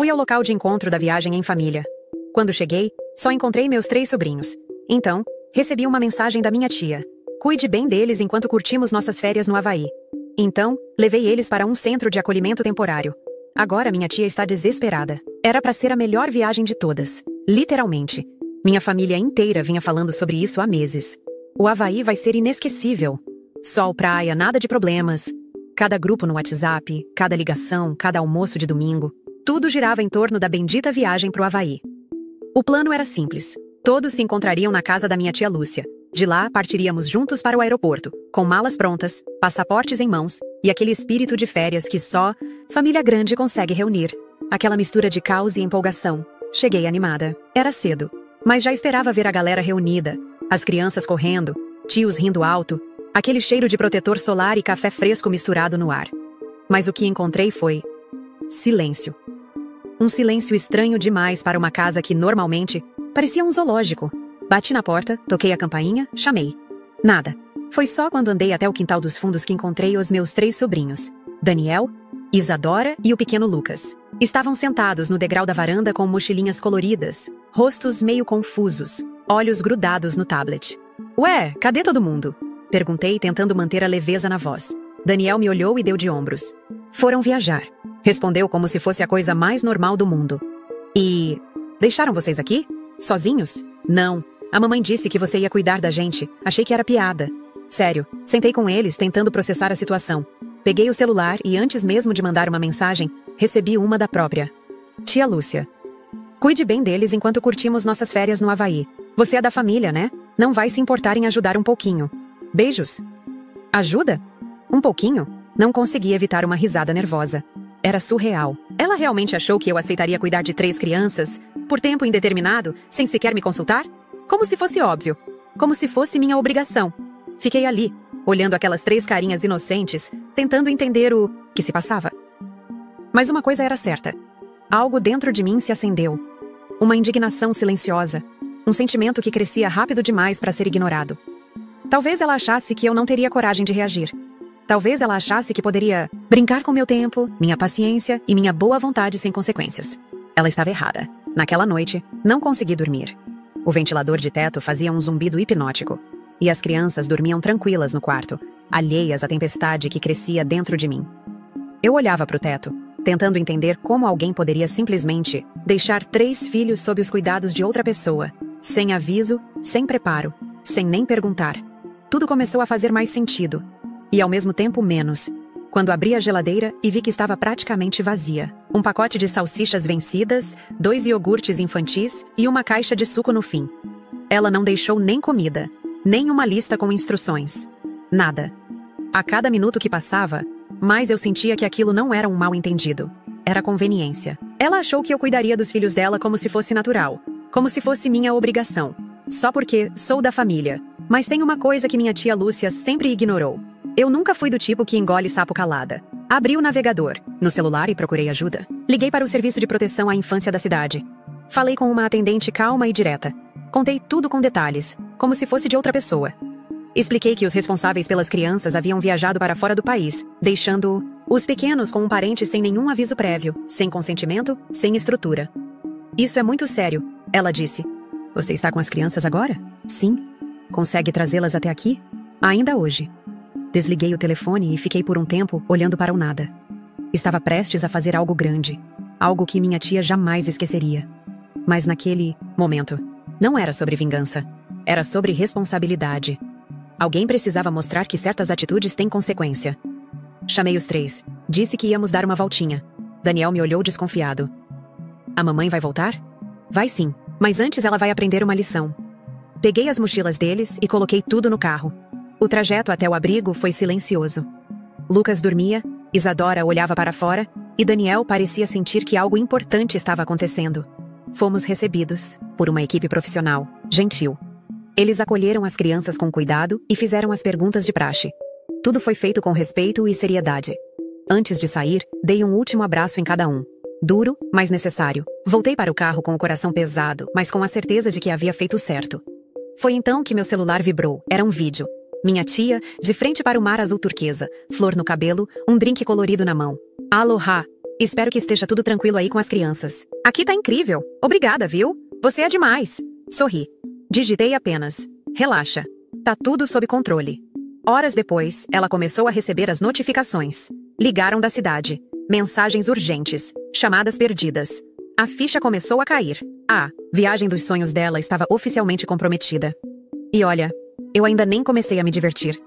Fui ao local de encontro da viagem em família. Quando cheguei, só encontrei meus 3 sobrinhos. Então, recebi uma mensagem da minha tia. Cuide bem deles enquanto curtimos nossas férias no Havaí. Então, levei eles para um centro de acolhimento temporário. Agora minha tia está desesperada. Era para ser a melhor viagem de todas. Literalmente. Minha família inteira vinha falando sobre isso há meses. O Havaí vai ser inesquecível. Sol, praia, nada de problemas. Cada grupo no WhatsApp, cada ligação, cada almoço de domingo. Tudo girava em torno da bendita viagem pro Havaí. O plano era simples. Todos se encontrariam na casa da minha tia Lúcia. De lá, partiríamos juntos para o aeroporto, com malas prontas, passaportes em mãos e aquele espírito de férias que só família grande consegue reunir. Aquela mistura de caos e empolgação. Cheguei animada. Era cedo, mas já esperava ver a galera reunida, as crianças correndo, tios rindo alto, aquele cheiro de protetor solar e café fresco misturado no ar. Mas o que encontrei foi silêncio. Um silêncio estranho demais para uma casa que normalmente parecia um zoológico. Bati na porta, toquei a campainha, chamei. Nada. Foi só quando andei até o quintal dos fundos que encontrei os meus 3 sobrinhos, Daniel, Isadora e o pequeno Lucas. Estavam sentados no degrau da varanda com mochilinhas coloridas, rostos meio confusos, olhos grudados no tablet. Ué, cadê todo mundo? Perguntei, tentando manter a leveza na voz. Daniel me olhou e deu de ombros. Foram viajar. Respondeu como se fosse a coisa mais normal do mundo. E... deixaram vocês aqui? Sozinhos? Não. A mamãe disse que você ia cuidar da gente. Achei que era piada. Sério, sentei com eles tentando processar a situação. Peguei o celular e antes mesmo de mandar uma mensagem, recebi uma da própria. Tia Lúcia. Cuide bem deles enquanto curtimos nossas férias no Havaí. Você é da família, né? Não vai se importar em ajudar um pouquinho. Beijos. Ajuda? Um pouquinho? Não consegui evitar uma risada nervosa. Era surreal. Ela realmente achou que eu aceitaria cuidar de 3 crianças, por tempo indeterminado, sem sequer me consultar? Como se fosse óbvio. Como se fosse minha obrigação. Fiquei ali, olhando aquelas 3 carinhas inocentes, tentando entender o que se passava. Mas uma coisa era certa. Algo dentro de mim se acendeu. Uma indignação silenciosa. Um sentimento que crescia rápido demais para ser ignorado. Talvez ela achasse que eu não teria coragem de reagir. Talvez ela achasse que poderia brincar com meu tempo, minha paciência e minha boa vontade sem consequências. Ela estava errada. Naquela noite, não consegui dormir. O ventilador de teto fazia um zumbido hipnótico. E as crianças dormiam tranquilas no quarto, alheias à tempestade que crescia dentro de mim. Eu olhava para o teto, tentando entender como alguém poderia simplesmente deixar 3 filhos sob os cuidados de outra pessoa, sem aviso, sem preparo, sem nem perguntar. Tudo começou a fazer mais sentido. E ao mesmo tempo menos, quando abri a geladeira e vi que estava praticamente vazia. Um pacote de salsichas vencidas, 2 iogurtes infantis e uma caixa de suco no fim. Ela não deixou nem comida, nem uma lista com instruções. Nada. A cada minuto que passava, mais eu sentia que aquilo não era um mal-entendido. Era conveniência. Ela achou que eu cuidaria dos filhos dela como se fosse natural, como se fosse minha obrigação. Só porque sou da família. Mas tem uma coisa que minha tia Lúcia sempre ignorou. Eu nunca fui do tipo que engole sapo calada. Abri o navegador, no celular e procurei ajuda. Liguei para o serviço de proteção à infância da cidade. Falei com uma atendente calma e direta. Contei tudo com detalhes, como se fosse de outra pessoa. Expliquei que os responsáveis pelas crianças haviam viajado para fora do país, deixando os pequenos com um parente sem nenhum aviso prévio, sem consentimento, sem estrutura. Isso é muito sério, ela disse. Você está com as crianças agora? Sim. Consegue trazê-las até aqui? Ainda hoje. Desliguei o telefone e fiquei por um tempo olhando para o nada. Estava prestes a fazer algo grande, algo que minha tia jamais esqueceria. Mas naquele momento, não era sobre vingança, era sobre responsabilidade. Alguém precisava mostrar que certas atitudes têm consequência. Chamei os 3, disse que íamos dar uma voltinha. Daniel me olhou desconfiado. A mamãe vai voltar? Vai sim, mas antes ela vai aprender uma lição. Peguei as mochilas deles e coloquei tudo no carro. O trajeto até o abrigo foi silencioso. Lucas dormia, Isadora olhava para fora e Daniel parecia sentir que algo importante estava acontecendo. Fomos recebidos por uma equipe profissional, gentil. Eles acolheram as crianças com cuidado e fizeram as perguntas de praxe. Tudo foi feito com respeito e seriedade. Antes de sair, dei um último abraço em cada um. Duro, mas necessário. Voltei para o carro com o coração pesado, mas com a certeza de que havia feito certo. Foi então que meu celular vibrou. Era um vídeo. Minha tia, de frente para o mar azul turquesa, flor no cabelo, um drink colorido na mão. Aloha! Espero que esteja tudo tranquilo aí com as crianças. Aqui tá incrível. Obrigada, viu? Você é demais. Sorri. Digitei apenas. Relaxa. Tá tudo sob controle. Horas depois, ela começou a receber as notificações. Ligaram da cidade. Mensagens urgentes. Chamadas perdidas. A ficha começou a cair. A viagem dos sonhos dela estava oficialmente comprometida. E olha, eu ainda nem comecei a me divertir.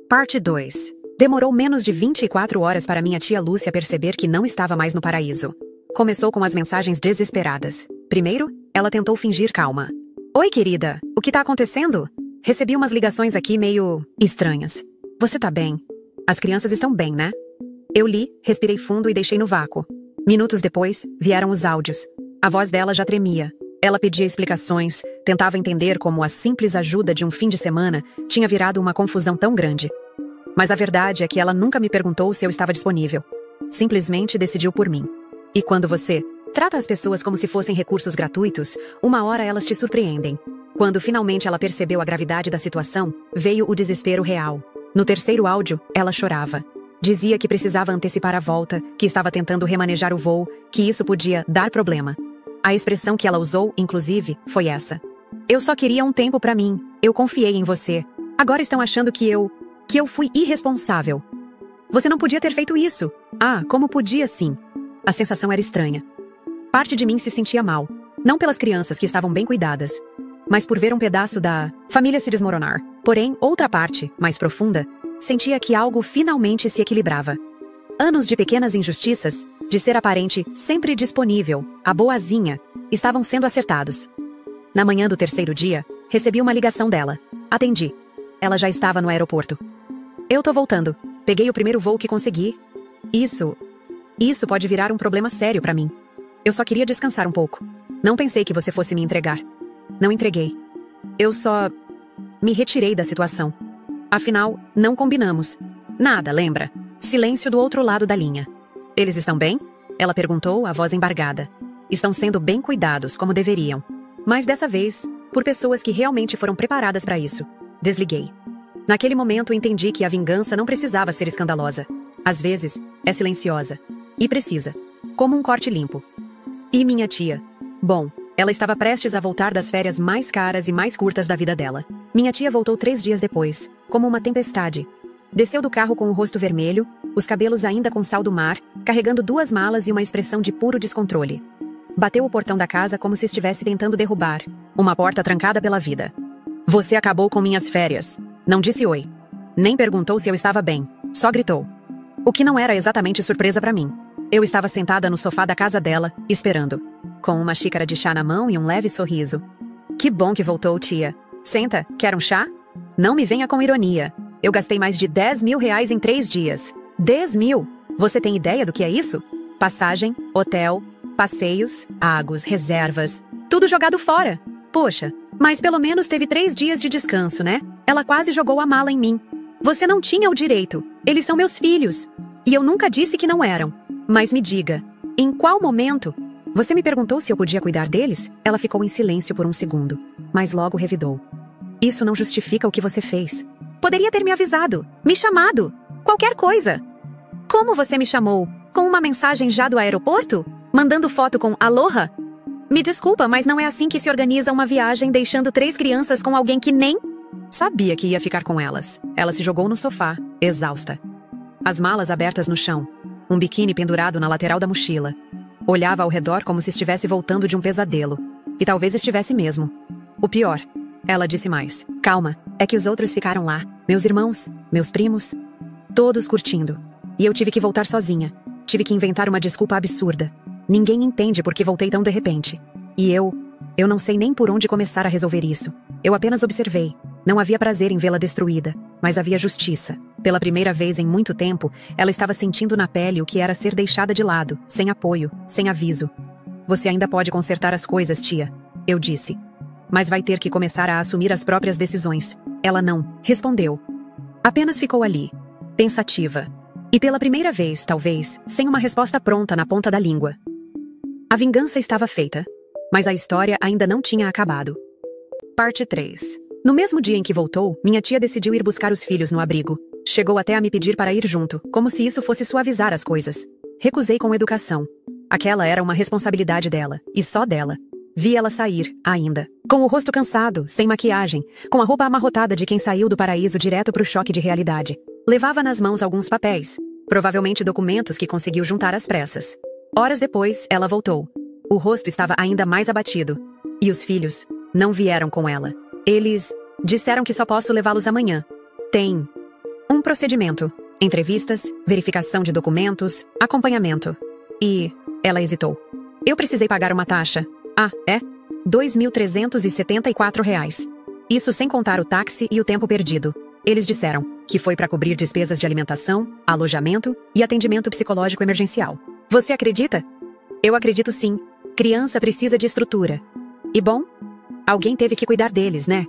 Parte 2. Demorou menos de 24 horas para minha tia Lúcia perceber que não estava mais no paraíso. Começou com as mensagens desesperadas. Primeiro, ela tentou fingir calma. Oi, querida, o que tá acontecendo? Recebi umas ligações aqui meio estranhas. Você tá bem? As crianças estão bem, né? Eu li, respirei fundo e deixei no vácuo. Minutos depois, vieram os áudios. A voz dela já tremia. Ela pedia explicações, tentava entender como a simples ajuda de um fim de semana tinha virado uma confusão tão grande. Mas a verdade é que ela nunca me perguntou se eu estava disponível. Simplesmente decidiu por mim. E quando você trata as pessoas como se fossem recursos gratuitos, uma hora elas te surpreendem. Quando finalmente ela percebeu a gravidade da situação, veio o desespero real. No terceiro áudio, ela chorava. Dizia que precisava antecipar a volta, que estava tentando remanejar o voo, que isso podia dar problema. A expressão que ela usou, inclusive, foi essa. Eu só queria um tempo pra mim. Eu confiei em você. Agora estão achando que eu fui irresponsável. Você não podia ter feito isso. Ah, como podia sim. A sensação era estranha. Parte de mim se sentia mal. Não pelas crianças que estavam bem cuidadas, mas por ver um pedaço da família se desmoronar. Porém, outra parte, mais profunda, sentia que algo finalmente se equilibrava. Anos de pequenas injustiças, de ser aparente sempre disponível, a boazinha, estavam sendo acertados. Na manhã do terceiro dia, recebi uma ligação dela. Atendi. Ela já estava no aeroporto. Eu tô voltando. Peguei o primeiro voo que consegui. Isso pode virar um problema sério pra mim. Eu só queria descansar um pouco. Não pensei que você fosse me entregar. Não entreguei. Eu só me retirei da situação. Afinal, não combinamos. Nada, lembra? Silêncio do outro lado da linha. Eles estão bem? Ela perguntou, a voz embargada. Estão sendo bem cuidados, como deveriam. Mas dessa vez, por pessoas que realmente foram preparadas para isso. Desliguei. Naquele momento entendi que a vingança não precisava ser escandalosa. Às vezes, é silenciosa. E precisa. Como um corte limpo. E minha tia? Bom, ela estava prestes a voltar das férias mais caras e mais curtas da vida dela. Minha tia voltou 3 dias depois, como uma tempestade. Desceu do carro com o rosto vermelho, os cabelos ainda com sal do mar, carregando 2 malas e uma expressão de puro descontrole. Bateu o portão da casa como se estivesse tentando derrubar. Uma porta trancada pela vida. Você acabou com minhas férias. Não disse oi. Nem perguntou se eu estava bem. Só gritou. O que não era exatamente surpresa para mim. Eu estava sentada no sofá da casa dela, esperando. Com uma xícara de chá na mão e um leve sorriso. Que bom que voltou, tia. Senta, quer um chá? Não me venha com ironia. Eu gastei mais de 10 mil reais em 3 dias. 10 mil? Você tem ideia do que é isso? Passagem, hotel, passeios, águas, reservas. Tudo jogado fora. Poxa, mas pelo menos teve 3 dias de descanso, né? Ela quase jogou a mala em mim. Você não tinha o direito. Eles são meus filhos. E eu nunca disse que não eram. Mas me diga, em qual momento? Você me perguntou se eu podia cuidar deles? Ela ficou em silêncio por um segundo, mas logo revidou. Isso não justifica o que você fez. Poderia ter me avisado, me chamado, qualquer coisa. Como você me chamou? Com uma mensagem já do aeroporto? Mandando foto com aloha? Me desculpa, mas não é assim que se organiza uma viagem deixando 3 crianças com alguém que nem... Sabia que ia ficar com elas. Ela se jogou no sofá, exausta. As malas abertas no chão. Um biquíni pendurado na lateral da mochila. Olhava ao redor como se estivesse voltando de um pesadelo. E talvez estivesse mesmo. O pior, ela disse mais. Calma, é que os outros ficaram lá. Meus irmãos, meus primos. Todos curtindo. E eu tive que voltar sozinha. Tive que inventar uma desculpa absurda. Ninguém entende por que voltei tão de repente. E eu não sei nem por onde começar a resolver isso. Eu apenas observei. Não havia prazer em vê-la destruída, mas havia justiça. Pela primeira vez em muito tempo, ela estava sentindo na pele o que era ser deixada de lado, sem apoio, sem aviso. Você ainda pode consertar as coisas, tia, eu disse. Mas vai ter que começar a assumir as próprias decisões. Ela não respondeu. Apenas ficou ali, pensativa. E pela primeira vez, talvez, sem uma resposta pronta na ponta da língua. A vingança estava feita, mas a história ainda não tinha acabado. Parte 3. No mesmo dia em que voltou, minha tia decidiu ir buscar os filhos no abrigo. Chegou até a me pedir para ir junto, como se isso fosse suavizar as coisas. Recusei com educação. Aquela era uma responsabilidade dela, e só dela. Vi ela sair, ainda, com o rosto cansado, sem maquiagem, com a roupa amarrotada de quem saiu do paraíso direto pro choque de realidade. Levava nas mãos alguns papéis, provavelmente documentos que conseguiu juntar às pressas. Horas depois, ela voltou. O rosto estava ainda mais abatido. E os filhos não vieram com ela. Eles disseram que só posso levá-los amanhã. Tem um procedimento. Entrevistas, verificação de documentos, acompanhamento. E ela hesitou. Eu precisei pagar uma taxa. Ah, é? R$ 2.374. Isso sem contar o táxi e o tempo perdido. Eles disseram que foi para cobrir despesas de alimentação, alojamento e atendimento psicológico emergencial. Você acredita? Eu acredito sim. Criança precisa de estrutura. E bom, alguém teve que cuidar deles, né?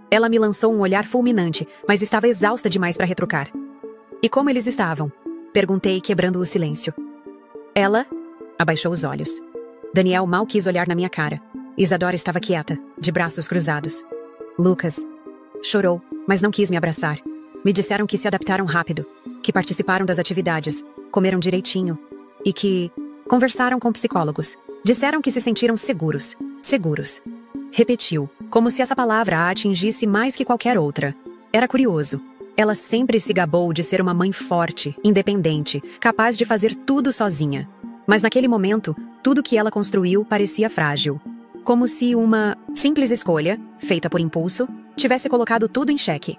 Ela me lançou um olhar fulminante, mas estava exausta demais para retrucar. E como eles estavam? Perguntei, quebrando o silêncio. Ela abaixou os olhos. Daniel mal quis olhar na minha cara. Isadora estava quieta, de braços cruzados. Lucas chorou, mas não quis me abraçar. Me disseram que se adaptaram rápido, que participaram das atividades, comeram direitinho e que conversaram com psicólogos. Disseram que se sentiram seguros. Seguros. Repetiu, como se essa palavra a atingisse mais que qualquer outra. Era curioso. Ela sempre se gabou de ser uma mãe forte, independente, capaz de fazer tudo sozinha. Mas naquele momento, tudo que ela construiu parecia frágil. Como se uma simples escolha, feita por impulso, tivesse colocado tudo em xeque.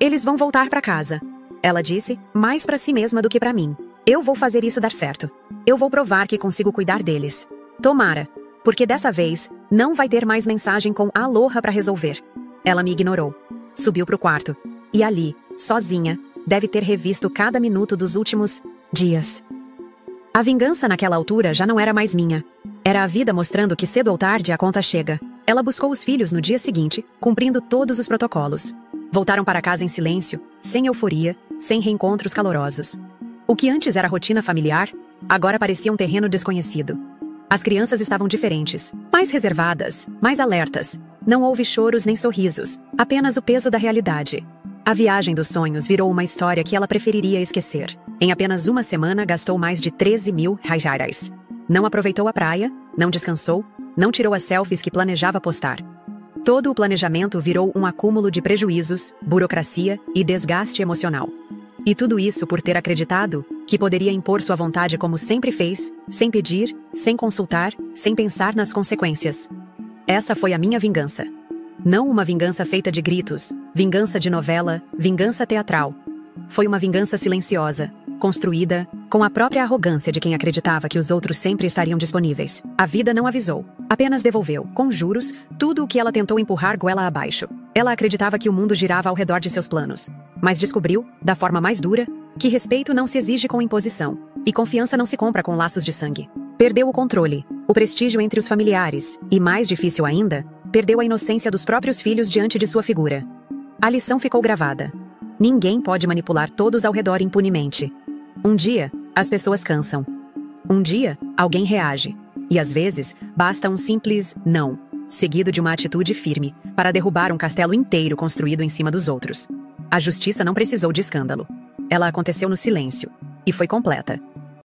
Eles vão voltar para casa, ela disse, mais para si mesma do que para mim. Eu vou fazer isso dar certo. Eu vou provar que consigo cuidar deles. Tomara, porque dessa vez não vai ter mais mensagem com aloha para resolver. Ela me ignorou. Subiu pro quarto. E ali, sozinha, deve ter revisto cada minuto dos últimos dias. A vingança naquela altura já não era mais minha. Era a vida mostrando que cedo ou tarde a conta chega. Ela buscou os filhos no dia seguinte, cumprindo todos os protocolos. Voltaram para casa em silêncio, sem euforia, sem reencontros calorosos. O que antes era rotina familiar, agora parecia um terreno desconhecido. As crianças estavam diferentes, mais reservadas, mais alertas. Não houve choros nem sorrisos, apenas o peso da realidade. A viagem dos sonhos virou uma história que ela preferiria esquecer. Em apenas uma semana, gastou mais de 13.000 reais. Não aproveitou a praia, não descansou, não tirou as selfies que planejava postar. Todo o planejamento virou um acúmulo de prejuízos, burocracia e desgaste emocional. E tudo isso por ter acreditado que poderia impor sua vontade como sempre fez, sem pedir, sem consultar, sem pensar nas consequências. Essa foi a minha vingança. Não uma vingança feita de gritos, vingança de novela, vingança teatral. Foi uma vingança silenciosa, construída com a própria arrogância de quem acreditava que os outros sempre estariam disponíveis. A vida não avisou, apenas devolveu, com juros, tudo o que ela tentou empurrar goela abaixo. Ela acreditava que o mundo girava ao redor de seus planos, mas descobriu, da forma mais dura, que respeito não se exige com imposição, e confiança não se compra com laços de sangue. Perdeu o controle, o prestígio entre os familiares, e mais difícil ainda, perdeu a inocência dos próprios filhos diante de sua figura. A lição ficou gravada. Ninguém pode manipular todos ao redor impunemente. Um dia, as pessoas cansam. Um dia, alguém reage. E às vezes, basta um simples não, seguido de uma atitude firme, para derrubar um castelo inteiro construído em cima dos outros. A justiça não precisou de escândalo. Ela aconteceu no silêncio. E foi completa.